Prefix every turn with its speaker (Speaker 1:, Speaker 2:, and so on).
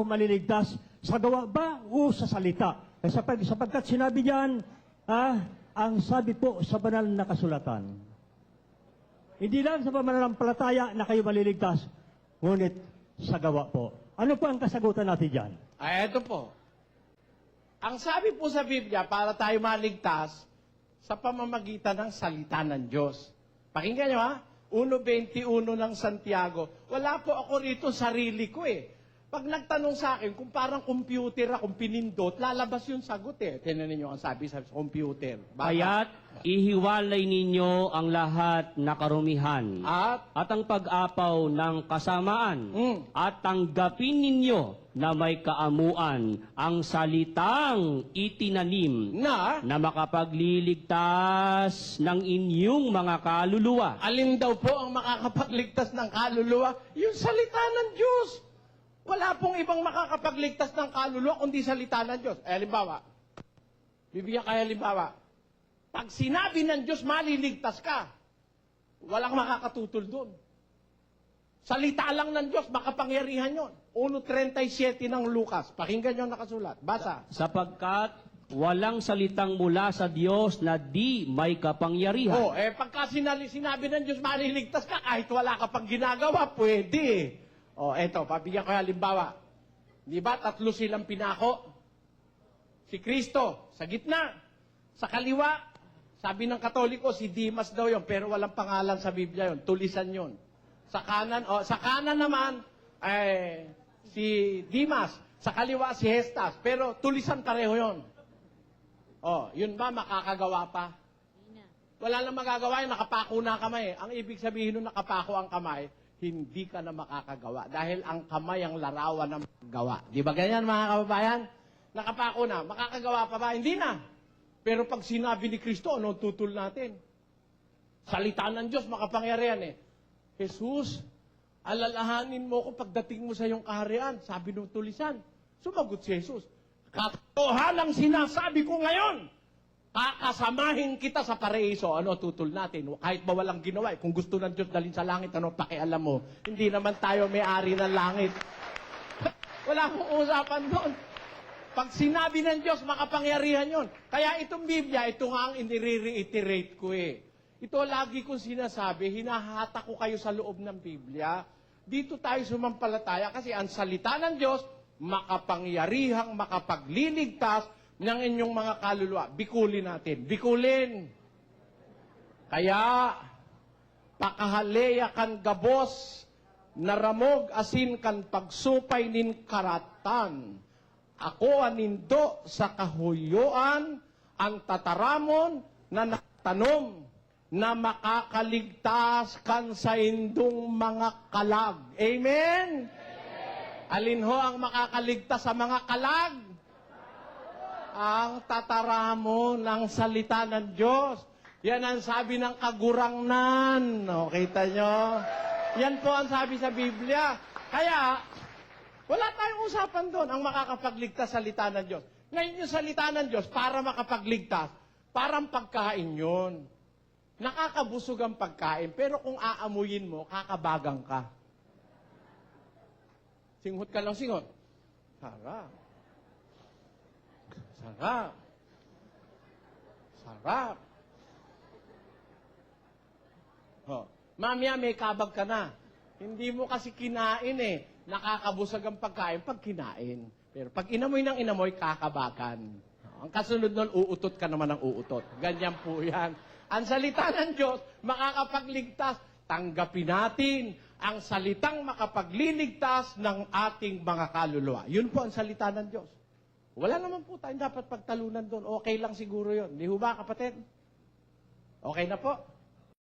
Speaker 1: maliligtas? Sa gawa ba o sa salita? Sapagkat sinabi diyan, ang sabi po sa banal na kasulatan, hindi lang sa pananampalataya na kayo maliligtas, ngunit sa gawa po. Ano po ang kasagutan natin diyan?
Speaker 2: Ito po. Ang sabi po sa Biblia, para tayo maligtas, sa pamamagitan ng salita ng Diyos. Pakinggan nyo ha, 1.21 ng Santiago. Wala po ako rito sarili ko eh. Pag nagtanong sa akin, kung parang computer akong pinindot, lalabas yung sagot eh. Tingnan ninyo ang sabi sa computer.
Speaker 3: Kaya't ihiwalay ninyo ang lahat na karumihan at ang pag-apaw ng kasamaan at tanggapin ninyo na may kaamuan ang salitang itinanim
Speaker 2: na
Speaker 3: makapagliligtas ng inyong mga kaluluwa.
Speaker 2: alin daw po ang makakapagligtas ng kaluluwa? Yung salita ng Diyos. Wala pong ibang makakapagligtas ng kaluluwa kundi salita ng Diyos. Halimbawa, bibigyan kayo halimbawa. Pag sinabi ng Diyos, maliligtas ka, walang makakatutol doon. Salita lang ng Diyos, makapangyarihan yon. 1.37 ng Lucas. Pakinggan nyo nakasulat. Basa.
Speaker 3: Sapagkat walang salitang mula sa Diyos na di may kapangyarihan.
Speaker 2: Pagka sinabi ng Diyos, maliligtas ka, kahit wala ka pang ginagawa, pwede. Eto, pabigyan ko halimbawa. Di ba, 3 silang pinako? Si Kristo, sa gitna. Sa kaliwa, sabi ng Katoliko, si Dimas daw yon, pero walang pangalan sa Biblia yon, tulisan yon. Sa kanan naman, si Dimas. Sa kaliwa, si Hestas, pero tulisan pareho yon. Yun ba, makakagawa pa? Wala nang magagawa yun, nakapako na kamay. Ang ibig sabihin nung nakapako ang kamay, hindi ka na makakagawa. Dahil ang kamay ang larawan ng gawa. Di ba ganyan mga kababayan? Nakapako na, makakagawa pa ba? Hindi na. Pero pag sinabi ni Kristo, ano tutol natin? Salita ng Diyos, makapangyarihan eh. Jesus, alalahanin mo ko pagdating mo sa iyong kaharian. Sabi ng tulisan. Sumagot si Jesus. Katotohanan ang sinasabi ko ngayon. Kakasamahin kita sa paraiso. Ano tutol natin? Kahit ba walang ginawa. Kung gusto ng Diyos dalhin sa langit, ano pakialam mo? Hindi naman tayo may-ari ng langit. Wala akong usapan doon. Pag sinabi ng Diyos, makapangyarihan yon. Kaya itong Biblia, ito nga ang inire-reiterate ko eh. Ito lagi kong sinasabi, hinahata ko kayo sa loob ng Biblia. Dito tayo sumampalataya kasi ang salita ng Diyos, makapangyarihang makapagliligtas ng inyong mga kaluluwa. Bikulin natin. Bikulin. Kaya, pakahaleya kan gabos, naramog asin kan pagsupay nin karatan. Ako anindo sa kahuyuan, ang tataramon na natanom, na makakaligtas kan sa indong mga kalag. Amen? Alin ho ang makakaligtas sa mga kalag? Ang tataramo ng salita ng Diyos. Yan ang sabi ng kagurangnan. Kita nyo? Yan po ang sabi sa Biblia. Kaya, wala tayong usapan doon ang makakapagligtas salita ng Diyos. Ngayon yung salita ng Diyos, para makapagligtas, parang pagkain yun. Nakakabusog ang pagkain, pero kung aamuyin mo, kakabagang ka. Singhot ka lang, singhot. Sarap. Sarap. Sarap. Mamaya may kabag ka na. Hindi mo kasi kinain eh. Nakakabusag ang pagkain pag kinain. Pero pag inamoy ng inamoy, kakabakan. Ang kasunod nun, uutot ka naman ng uutot. Ganyan po yan. Ang salita ng Diyos, makakapagligtas. Tanggapin natin ang salitang makapagliligtas ng ating mga kaluluwa. Yun po ang salita ng Diyos. Wala naman po tayong dapat pagtalunan doon. Okay lang siguro yun. Di ho ba, kapatid? Okay na po?